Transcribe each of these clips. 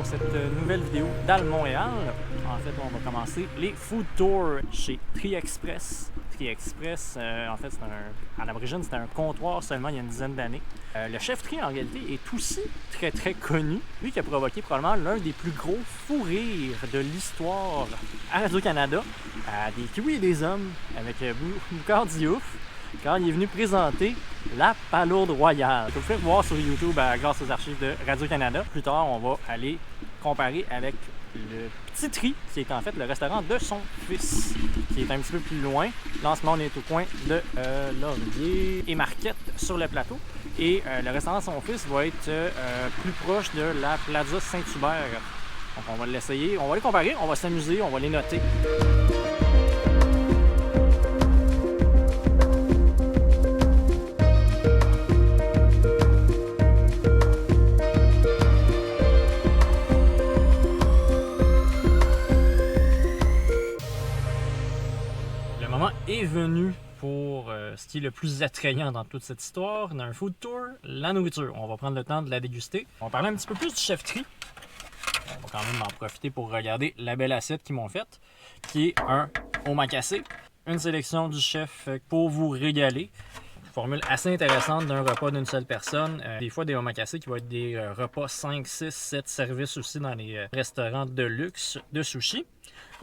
pour cette nouvelle vidéo dans le Montréal. En fait, on va commencer les food tours chez Tri Express. Tri Express, en fait, à l'origine, c'était un comptoir seulement il y a une dizaine d'années. Le chef Tri, en réalité, est aussi très connu. Lui qui a provoqué probablement l'un des plus gros fous rires de l'histoire à Radio-Canada, des kiwis et des hommes, avec Boucard Diouf, quand il est venu présenter la palourde royale. Vous pouvez le voir sur YouTube grâce aux archives de Radio-Canada. Plus tard, on va aller comparer avec le Petit Tri, qui est en fait le restaurant de son fils, qui est un petit peu plus loin. Là, en ce moment, on est au coin de Laurier et Marquette sur le plateau. Et le restaurant de son fils va être plus proche de la Plaza Saint-Hubert. Donc, on va l'essayer, on va les comparer, on va s'amuser, on va les noter. Est venu pour ce qui est le plus attrayant dans toute cette histoire, dans un food tour, la nourriture. On va prendre le temps de la déguster. On va parler un petit peu plus du chef Tri. On va quand même en profiter pour regarder la belle assiette qu'ils m'ont faite, qui est un omakase, une sélection du chef pour vous régaler. Formule assez intéressante d'un repas d'une seule personne. Des fois, des omakase qui vont être des repas 5, 6, 7 services aussi dans les restaurants de luxe de sushi.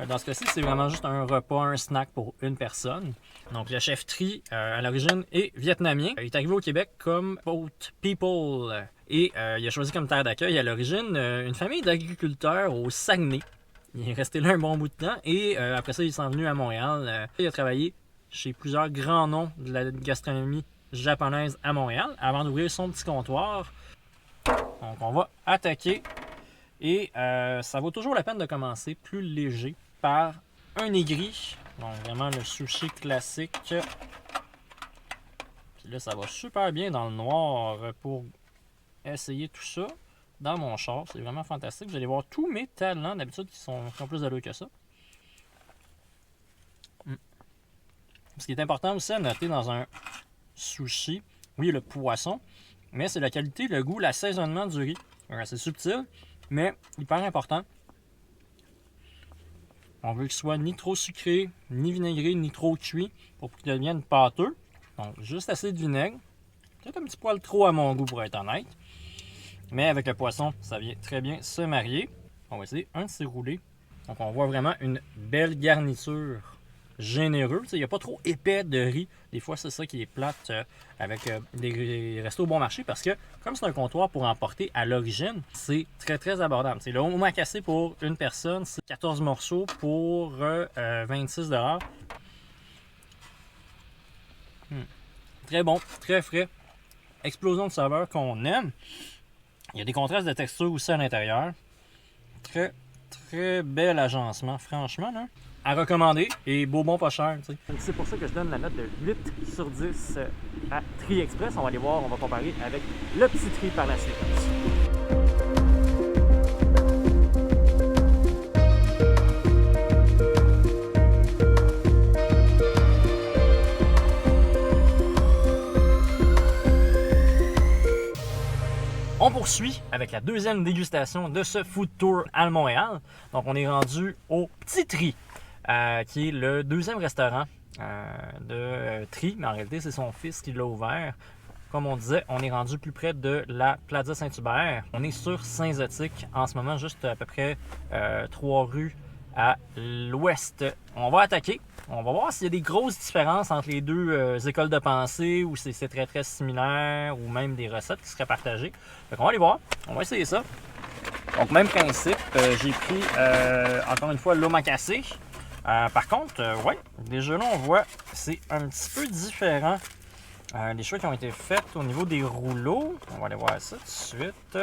Dans ce cas-ci, c'est vraiment juste un repas, un snack pour une personne. Donc, le chef Tri, à l'origine, est vietnamien. Il est arrivé au Québec comme Boat People. Et il a choisi comme terre d'accueil, à l'origine, une famille d'agriculteurs au Saguenay. Il est resté là un bon bout de temps. Et après ça, il s'est venu à Montréal. Il a travaillé chez plusieurs grands noms de la gastronomie japonaise à Montréal avant d'ouvrir son petit comptoir. Donc, on va attaquer. Et ça vaut toujours la peine de commencer plus léger par un nigiri. Donc vraiment le sushi classique. Puis là, ça va super bien dans le noir pour essayer tout ça dans mon char. C'est vraiment fantastique. Vous allez voir tous mes talents d'habitude qui ont plus d'allure que ça. Ce qui est important aussi à noter dans un sushi, oui, le poisson, mais c'est la qualité, le goût, l'assaisonnement du riz. C'est subtil, mais hyper important. On veut qu'il soit ni trop sucré, ni vinaigré, ni trop cuit pour qu'il devienne pâteux. Donc, juste assez de vinaigre. Peut-être un petit poil trop à mon goût pour être honnête. Mais avec le poisson, ça vient très bien se marier. On va essayer un de ces roulés. Donc, on voit vraiment une belle garniture généreux. Il n'y a pas trop épais de riz. Des fois, c'est ça qui est plate avec des restos bon marché parce que, comme c'est un comptoir pour emporter à l'origine, c'est très abordable. Le omakase pour une personne, c'est 14 morceaux pour 26 $. Très bon, très frais. Explosion de saveur qu'on aime. Il y a des contrastes de texture aussi à l'intérieur. Très bel agencement, franchement, là. À recommander et beau bon pas cher. C'est pour ça que je donne la note de 8 sur 10 à Tri Express. On va aller voir, on va comparer avec le Petit Tri par la suite. On poursuit avec la deuxième dégustation de ce food tour à Montréal. Donc on est rendu au Petit Tri. Qui est le deuxième restaurant de Tri, mais en réalité, c'est son fils qui l'a ouvert. Comme on disait, on est rendu plus près de la Plaza Saint-Hubert. On est sur Saint-Zotique en ce moment, juste à peu près 3 rues à l'ouest. On va attaquer. On va voir s'il y a des grosses différences entre les deux écoles de pensée ou si c'est très similaire ou même des recettes qui seraient partagées. Donc on va aller voir. On va essayer ça. Donc, même principe. J'ai pris, encore une fois, l'omakase. Par contre, ouais, déjà là, on voit c'est un petit peu différent. Les choix qui ont été faits au niveau des rouleaux. On va aller voir ça tout de suite.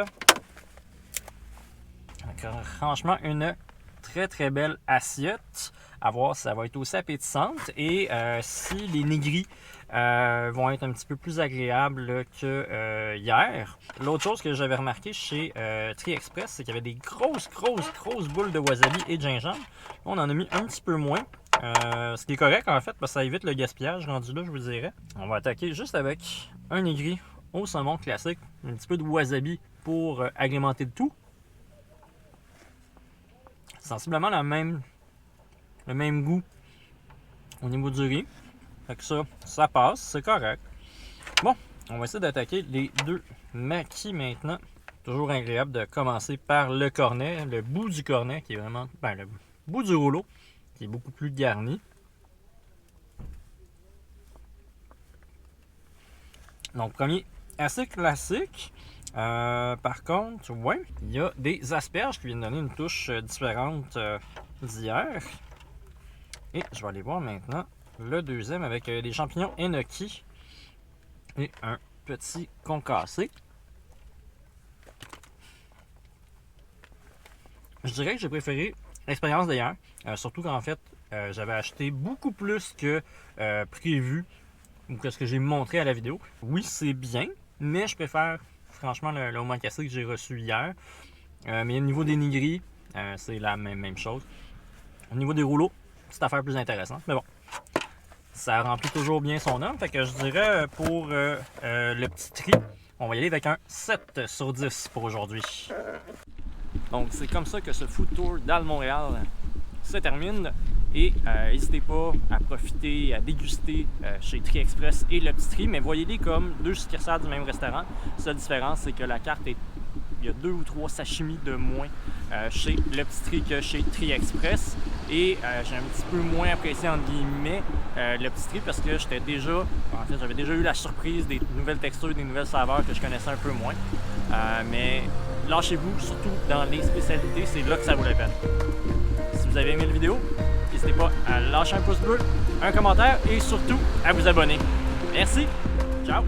Donc, franchement, une très belle assiette. À voir si ça va être aussi appétissante. Et si les nigris vont être un petit peu plus agréables que hier. L'autre chose que j'avais remarqué chez Tri Express, c'est qu'il y avait des grosses boules de wasabi et de gingembre. On en a mis un petit peu moins. Ce qui est correct en fait, parce que ça évite le gaspillage rendu là, je vous dirais. On va attaquer juste avec un nigiri au saumon classique, un petit peu de wasabi pour agrémenter le tout. sensiblement le même goût au niveau du riz. Fait que ça passe, c'est correct. Bon, on va essayer d'attaquer les deux maquis maintenant. Toujours agréable de commencer par le cornet, le bout du cornet qui est vraiment, le bout du rouleau qui est beaucoup plus garni. Donc premier, assez classique. Par contre, ouais, il y a des asperges qui viennent donner une touche différente d'hier. Et je vais aller voir maintenant le deuxième avec des champignons enoki et un petit concassé. Je dirais que j'ai préféré l'expérience d'hier, surtout qu'en fait, j'avais acheté beaucoup plus que prévu ou que ce que j'ai montré à la vidéo. Oui, c'est bien, mais je préfère franchement le omakase que j'ai reçu hier. Mais au niveau des nigiri, c'est la même chose. Au niveau des rouleaux, petite affaire plus intéressante, mais bon. Ça remplit toujours bien son homme, fait que je dirais pour le petit tri, on va y aller avec un 7 sur 10 pour aujourd'hui. Donc c'est comme ça que ce food tour dans le Montréal se termine. Et n'hésitez pas à profiter, à déguster chez Tri Express et le Petit Tri, mais voyez-les comme deux succursales du même restaurant. La seule différence, c'est que la carte est... Il y a 2 ou 3 sashimi de moins chez le Petit Tri que chez Tri Express. Et j'ai un petit peu moins apprécié, entre guillemets, le Petit Tri parce que j'avais déjà eu la surprise des nouvelles textures, des nouvelles saveurs que je connaissais un peu moins. Mais lâchez-vous, surtout dans les spécialités, c'est là que ça vaut la peine. Si vous avez aimé la vidéo, n'hésitez pas à lâcher un pouce bleu, un commentaire et surtout à vous abonner. Merci, ciao!